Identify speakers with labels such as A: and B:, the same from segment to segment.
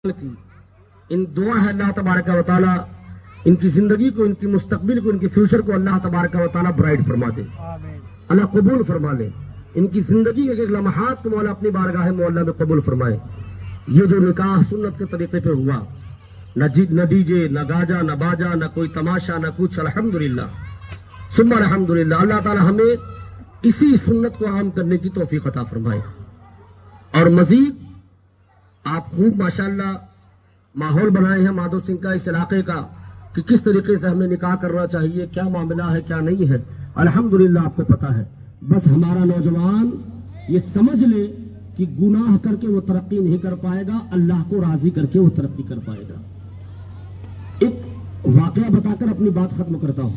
A: کی ان دعا ہے اللہ تبارک و تعالی ان کی زندگی کو، ان کی مستقبل کو، ان کی فیوچر کو اللہ تبارک و تعالی برائٹ فرما دے، اللہ قبول فرما لے، ان کی زندگی کے لمحات کو مولا اپنی بارگاہ مولا میں قبول فرمائے۔ یہ جو نکاح سنت کے طریقے پہ ہوا، نہ ڈی جے، نہ گاجا، نہ باجا، نہ کوئی تماشا، نہ کچھ، الحمدللہ ثم الحمدللہ، اللہ تعالی ہمیں اسی سنت کو عام کرنے کی توفیق عطا فرمائے۔ اور مزید آپ خوب ماشاءاللہ ماحول بنائے ہیں مادھو سنگھ کا، اس علاقے کا، کہ کس طریقے سے ہمیں نکاح کرنا چاہیے، کیا معاملہ ہے کیا نہیں ہے، الحمدللہ آپ کو پتا ہے۔ بس ہمارا نوجوان یہ سمجھ لے کہ گناہ کر کے وہ ترقی نہیں کر پائے گا، اللہ کو راضی کر کے وہ ترقی کر پائے گا۔ ایک واقعہ بتا کر اپنی بات ختم کرتا ہوں۔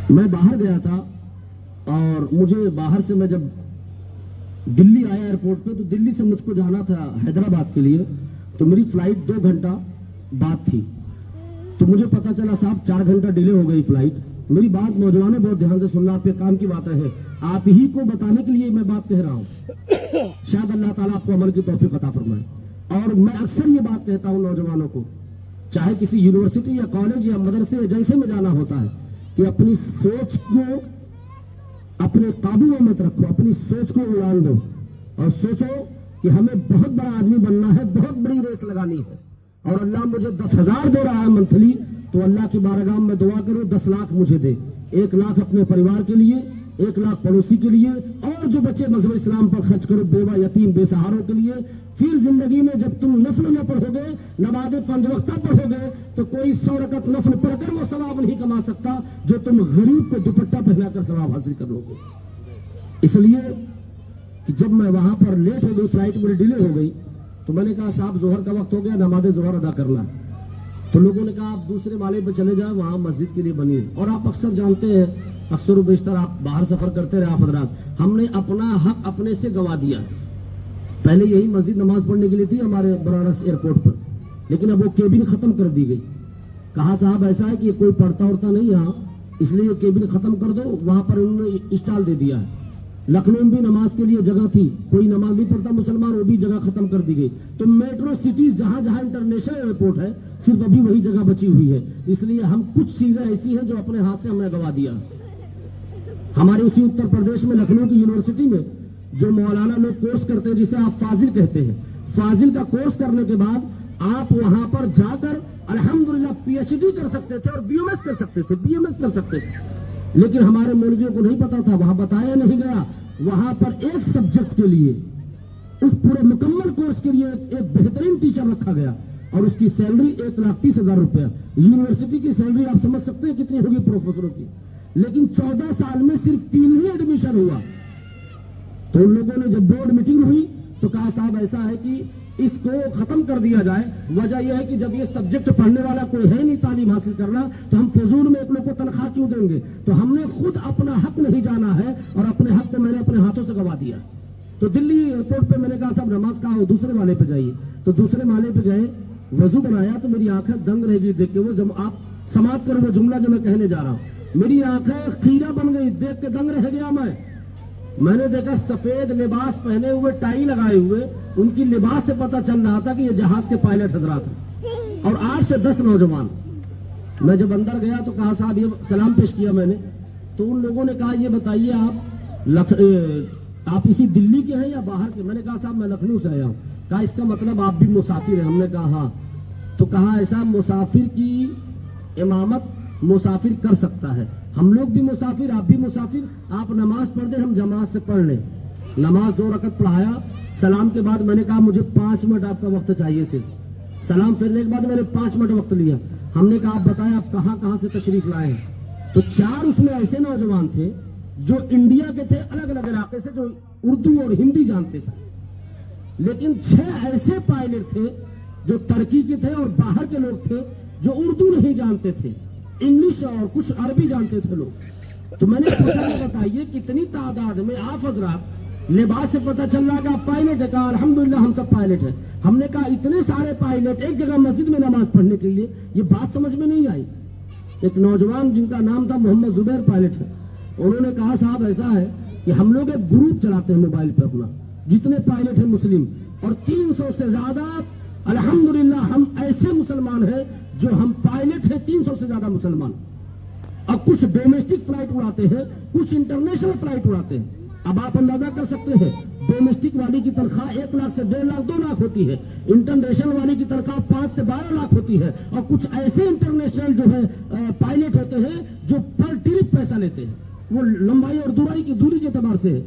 A: میں باہر گیا تھا اور مجھے باہر سے میں جب دلی آیا ایئرپورٹ پہ، تو دلی سے مجھ کو جانا تھا حیدرآباد کے لیے، تو میری فلائٹ 2 گھنٹہ بعد تھی۔ تو مجھے پتا چلا صاحب 4 گھنٹہ ڈیلے ہو گئی فلائٹ۔ میری بات نوجوانوں بہت دھیان سے سننا، آپ کے کام کی باتیں ہیں، آپ ہی کو بتانے کے لیے میں بات کہہ رہا ہوں، شاید اللہ تعالیٰ آپ کو عمل کی توفیق عطا فرمائے۔ اور میں اکثر یہ بات کہتا ہوں نوجوانوں کو، چاہے کسی یونیورسٹی یا کالج یا مدرسے یا جلسے میں جانا ہوتا ہے، کہ اپنی سوچ کو اپنے قابو میں مت رکھو، اپنی سوچ کو اڑان دو اور سوچو کہ ہمیں بہت بڑا آدمی بننا ہے، بہت بڑی ریس لگانی ہے، اور اللہ مجھے 10,000 دے رہا ہے منتھلی، تو اللہ کی بارگاہ میں دعا کرو 10 لاکھ مجھے دے، 1 لاکھ اپنے پریوار کے لیے، 1 لاکھ پڑوسی کے لیے، اور جو بچے مذہب اسلام پر خرچ کرو، بیوہ یتیم بے سہاروں کے لیے۔ پھر زندگی میں جب تم نفل نہ پڑھو گے، نماز 5 وقتہ پڑھو گے، تو کوئی 100 رکعت نفل پڑھ کر وہ ثواب نہیں کما سکتا جو تم غریب کو دوپٹہ پہنا کر ثواب حاصل کرو گے۔ اس لیے کہ جب میں وہاں پر لیٹ ہو گئی، فلائٹ میری ڈیلے ہو گئی، تو میں نے کہا صاحب ظہر کا وقت ہو گیا، نماز ظہر ادا کرنا۔ تو لوگوں نے کہا آپ دوسرے مالے پہ چلے جائیں، وہاں مسجد کے لیے بنی ہے۔ اور آپ اکثر جانتے ہیں، اکثر و بیشتر آپ باہر سفر کرتے رہے آپ حضرات، ہم نے اپنا حق اپنے سے گوا دیا۔ پہلے یہی مسجد نماز پڑھنے کے لیے تھی ہمارے بنارس ایئرپورٹ پر، لیکن اب وہ کیبن ختم کر دی گئی۔ کہا صاحب ایسا ہے کہ کوئی پڑھتا اڑتا نہیں یہاں، اس لیے یہ کیبن ختم کر دو، وہاں پر انہوں نے اسٹال دے دیا ہے۔ لکھنؤ بھی نماز کے لیے جگہ تھی، کوئی نماز نہیں پڑھتا مسلمان، وہ بھی جگہ ختم کر دی گئی۔ تو میٹرو سٹیز جہاں جہاں انٹرنیشنل ایئرپورٹ ہے، صرف ابھی وہی جگہ بچی ہوئی ہے۔ اس لیے ہم کچھ چیزیں ایسی ہیں جو اپنے ہاتھ سے ہم نے گوا دیا۔ ہمارے اسی اتر پردیش میں لکھنؤ کی یونیورسٹی میں جو مولانا لوگ کورس کرتے ہیں، جسے آپ فاضل کہتے ہیں، فاضل کا کورس کرنے کے بعد آپ وہاں پر جا کر الحمدللہ PhD کر سکتے تھے اور BMS کر سکتے تھے، BMS کر سکتے تھے۔ لیکن ہمارے مولویوں کو نہیں پتا تھا، وہاں بتایا نہیں گیا۔ وہاں پر ایک سبجیکٹ کے لیے، اس پورے مکمل کورس کے لیے ایک بہترین ٹیچر رکھا گیا، اور اس کی سیلری 1,30,000 روپیہ۔ یونیورسٹی کی سیلری آپ سمجھ سکتے ہیں کتنی ہوگی پروفیسروں کی، لیکن 14 سال میں صرف 3 ہی ایڈمیشن ہوا۔ تو ان لوگوں نے جب بورڈ میٹنگ ہوئی تو کہا صاحب ایسا ہے کہ اس کو ختم کر دیا جائے۔ وجہ یہ ہے کہ جب یہ سبجیکٹ پڑھنے والا کوئی ہے نہیں تعلیم حاصل کرنا، تو ہم فضول میں ایک لوگ کو تنخواہ کیوں دیں گے؟ تو ہم نے خود اپنا حق نہیں جانا ہے، اور اپنے حق کو میں نے اپنے ہاتھوں سے گوا دیا۔ تو دلی ایئرپورٹ پہ میں نے کہا صاحب نماز کہاں ہو، دوسرے مالے پہ جائیے۔ تو دوسرے مالے پہ گئے، وضو بنایا، تو میری آنکھیں دنگ رہ گئی دیکھ کے۔ وہ آپ سماعت کرو وہ جملہ جو میں کہنے جا رہا ہوں، میری آنکھیں خیرہ بن گئی، دیکھ کے دنگ رہ گیا میں نے دیکھا سفید لباس پہنے ہوئے، ٹائی لگائے ہوئے، ان کی لباس سے پتا چل رہا تھا کہ یہ جہاز کے پائلٹ حضرات ہیں، اور 8 سے 10 نوجوان۔ میں جب اندر گیا تو کہا صاحب یہ سلام پیش کیا میں نے، تو ان لوگوں نے کہا یہ بتائیے آپ اسی دلی کے ہیں یا باہر کے؟ میں نے کہا صاحب میں لکھنؤ سے آیا ہوں۔ کہا اس کا مطلب آپ بھی مسافر ہیں؟ ہم نے کہا ہاں۔ تو کہا ایسا مسافر کی امامت مسافر کر سکتا ہے، ہم لوگ بھی مسافر، آپ بھی مسافر، آپ نماز پڑھ دیں، ہم جماعت سے پڑھ لیں۔ نماز 2 رکعت پڑھایا، سلام کے بعد میں نے کہا مجھے 5 منٹ آپ کا وقت چاہیے صرف۔ سلام پھرنے کے بعد میں نے 5 منٹ وقت لیا۔ ہم نے کہا آپ بتائیں آپ کہاں کہاں سے تشریف لائے ہیں؟ تو 4 اس میں ایسے نوجوان تھے جو انڈیا کے تھے، الگ الگ علاقے سے، جو اردو اور ہندی جانتے تھے، لیکن 6 ایسے پائلٹ تھے جو ترکی کے تھے اور باہر کے لوگ تھے جو اردو نہیں جانتے تھے، انگلش اور کچھ عربی جانتے تھے لوگ۔ تو میں نے پوچھا کہ بتائیے کتنی تعداد میں آپ حضرات، لباس سے پتہ چل رہا کہ آپ پائلٹ ہے؟ کہا الحمدللہ ہم سب پائلٹ ہیں۔ ہم نے کہا اتنے سارے پائلٹ ایک جگہ مسجد میں نماز پڑھنے کے لیے، یہ بات سمجھ میں نہیں آئی۔ ایک نوجوان جن کا نام تھا محمد زبیر پائلٹ ہے، انہوں نے کہا صاحب ایسا ہے کہ ہم لوگ ایک گروپ چلاتے ہیں موبائل پہ اپنا، جتنے پائلٹ ہیں مسلم، اور 300 سے زیادہ الحمدللہ ہم ایسے مسلمان ہیں جو ہم پائلٹ ہیں 300 سے زیادہ مسلمان، اور کچھ ڈومیسٹک فلائٹ اڑاتے ہیں، کچھ انٹرنیشنل فلائٹ اڑاتے ہیں۔ اب آپ اندازہ کر سکتے ہیں ڈومیسٹک والی کی تنخواہ 1 لاکھ سے 1.5 لاکھ 2 لاکھ ہوتی ہے، انٹرنیشنل والی کی تنخواہ 5 سے 12 لاکھ ہوتی ہے، اور کچھ ایسے انٹرنیشنل جو ہے پائلٹ ہوتے ہیں جو پر ٹرپ پیسہ لیتے ہیں، وہ لمبائی اور دوری کے اعتبار سے ہے۔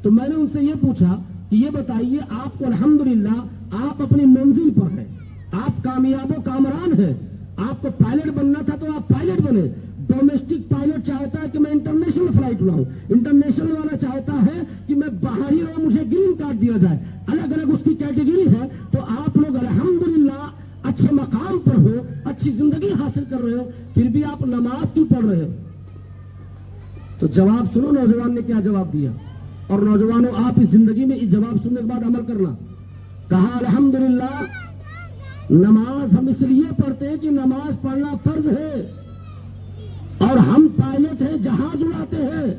A: تو میں نے ان سے یہ پوچھا کہ یہ بتائیے آپ کو الحمدللہ آپ اپنی منزل پر ہیں، آپ کامیاب و کامران ہیں، آپ کو پائلٹ بننا تھا تو آپ پائلٹ بنے۔ ڈومیسٹک پائلٹ چاہتا ہے کہ میں انٹرنیشنل فلائٹ اڑاؤں، انٹرنیشنل والا چاہتا ہے کہ میں باہر ہی رہوں، مجھے گرین کارڈ دیا جائے، الگ الگ اس کی کیٹیگری ہے۔ تو آپ لوگ الحمدللہ اچھے مقام پر ہو، اچھی زندگی حاصل کر رہے ہو، پھر بھی آپ نماز کیوں پڑھ رہے ہو؟ تو جواب سنو نوجوان نے کیا جواب دیا، اور نوجوانوں آپ اس زندگی میں اس جواب سننے کے بعد عمل کرنا۔ کہا الحمدللہ نماز ہم اس لیے پڑھتے ہیں کہ نماز پڑھنا فرض ہے، اور ہم پائلٹ ہیں، جہاز اڑاتے ہیں،